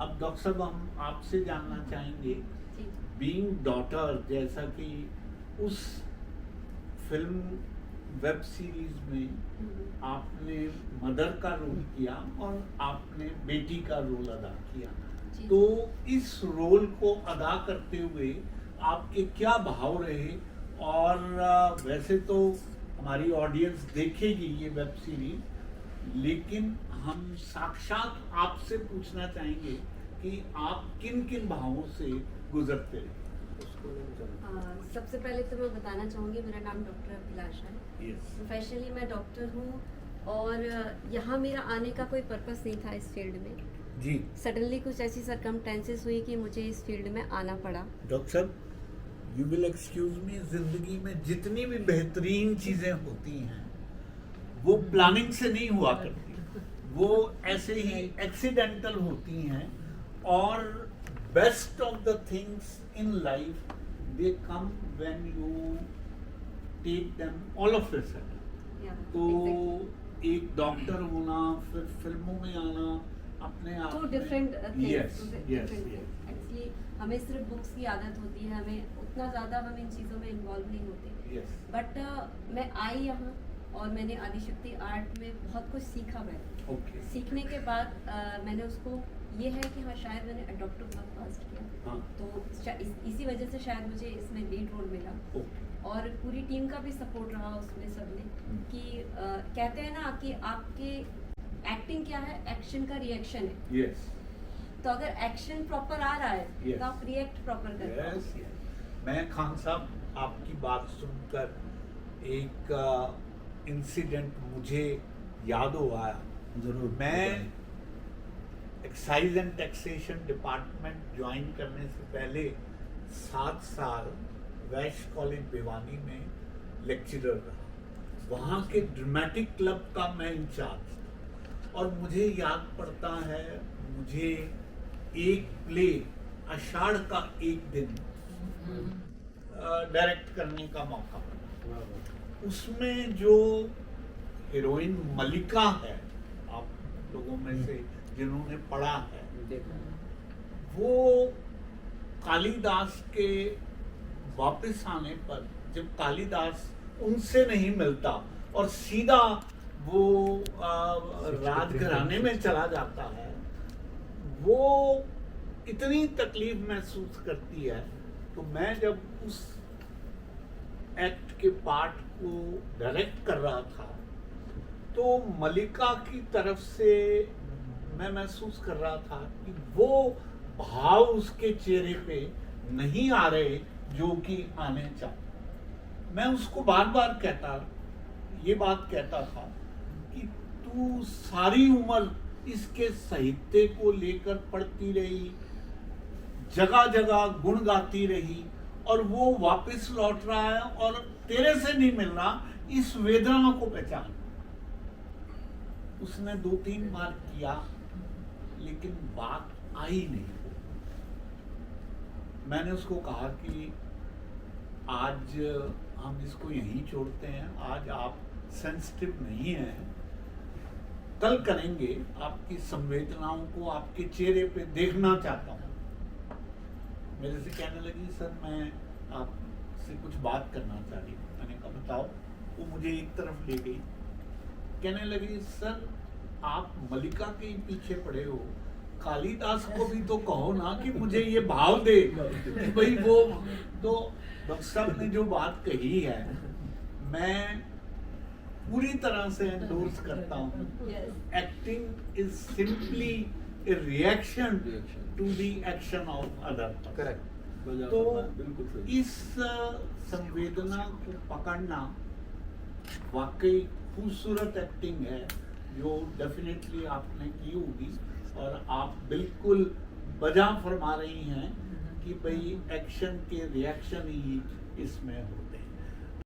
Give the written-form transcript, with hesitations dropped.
अब डॉक्टर साहब हम आपसे जानना चाहेंगे, जी। बीइंग डॉटर, जैसा कि उस फिल्म वेब सीरीज में आपने मदर का रोल किया और आपने बेटी का रोल अदा किया, जी। तो इस रोल को अदा करते हुए आपके क्या भाव रहे? और वैसे तो हमारी ऑडियंस देखेगी ये वेब सीरीज, लेकिन हम साक्षात आपसे पूछना चाहेंगे कि आप किन किन भावों से गुजरते रहे? सबसे पहले तो मैं बताना चाहूँगी, मेरा नाम डॉक्टर अभिलाषा है। Yes. प्रोफेशनली मैं डॉक्टर हूँ और यहाँ मेरा आने का कोई पर्पस नहीं था इस फील्ड में। जी सडनली कुछ ऐसी सरकमटेंसेस हुई कि मुझे इस फील्ड में आना पड़ा। डॉक्टर साहब, यू विल एक्सक्यूज मी, जिंदगी में जितनी भी बेहतरीन चीजें होती हैं वो प्लानिंग से नहीं हुआ करती, वो ऐसे ही एक्सीडेंटल होती हैं। और best of the things in life they come when you take them all of a sudden. Yeah, तो exactly. एक डॉक्टर होना, फिर फिल्मों में आना, अपने आप Two different things. Yes, yes, Different yes. things. Actually, हमें सिर्फ बुक्स की आदत होती है, हमें उतना ज़्यादा हम इन चीज़ों में इन्वॉल्व नहीं होते। Yes. बट मैं आई यहाँ और मैंने आदिशक्ति आर्ट में बहुत कुछ सीखा। मैं Okay. सीखने के बाद मैंने उसको ये है कि हाँ, शायद मैंने अडॉप्ट बहुत फास्ट किया। हाँ. तो इसी वजह से शायद मुझे इसमें लीड रोल मिला। Okay. और पूरी टीम का भी सपोर्ट रहा उसमें सबने कि कहते हैं ना कि आपके एक्टिंग क्या है, एक्शन का रिएक्शन है। Yes. तो अगर एक्शन प्रॉपर आ रहा है Yes. तो आप रिएक्ट प्रॉपर कर पाओ। Yes, yes. मैं खान साहब आपकी बात सुनकर एक इंसिडेंट मुझे याद हो आया। जरूर। मैं excise and taxation department join करने से पहले 7 साल वैश्य कॉलेज भिवानी में लेक्चरर रहा। वहाँ के ड्रामेटिक क्लब का मैं इंचार्ज था और मुझे याद पड़ता है, मुझे एक प्ले आषाढ़ का एक दिन डायरेक्ट करने का मौका मिला। उसमें जो हीरोइन मलिका है, आप लोगों में से जिन्होंने पढ़ा है, वो कालिदास के वापस आने पर जब कालिदास उनसे नहीं मिलता और सीधा वो राजघराने में चला जाता है, वो इतनी तकलीफ महसूस करती है। तो मैं जब उस एक्ट के पार्ट को डायरेक्ट कर रहा था तो मलिका की तरफ से मैं महसूस कर रहा था कि वो भाव उसके चेहरे पे नहीं आ रहे जो कि आने चाहिए। मैं उसको बार बार ये बात कहता था कि तू सारी उम्र इसके साहित्य को लेकर पढ़ती रही, जगह जगह गुण गाती रही, और वो वापस लौट रहा है और तेरे से नहीं मिल रहा, इस वेदना को पहचान। उसने 2-3 बार किया लेकिन बात आई नहीं। मैंने उसको कहा कि आज हम इसको यहीं छोड़ते हैं, आज आप सेंसिटिव नहीं हैं, कल करेंगे। आपकी संवेदनाओं को आपके चेहरे पे देखना चाहता हूँ। मेरे से कहने लगी, सर मैं आपसे कुछ बात करना चाह रही हूँ। मैंने कहा बताओ। वो मुझे एक तरफ ले गई, कहने लगी, सर आप मलिका के ही पीछे पड़े हो, कालिदास को भी तो कहो ना कि मुझे ये भाव दे कि भाई वो। तो डॉक्टर साहब ने जो बात कही है मैं पूरी तरह से एंडोर्स करता हूँ। Acting is simply a reaction to the action of other. Correct. तो इस संवेदना को पकड़ना वाकई खूबसूरत एक्टिंग है जो डेफिनेटली आपने की होगी, और आप बिल्कुल बजा फरमा रही हैं कि भाई एक्शन के रिएक्शन ही इसमें हो।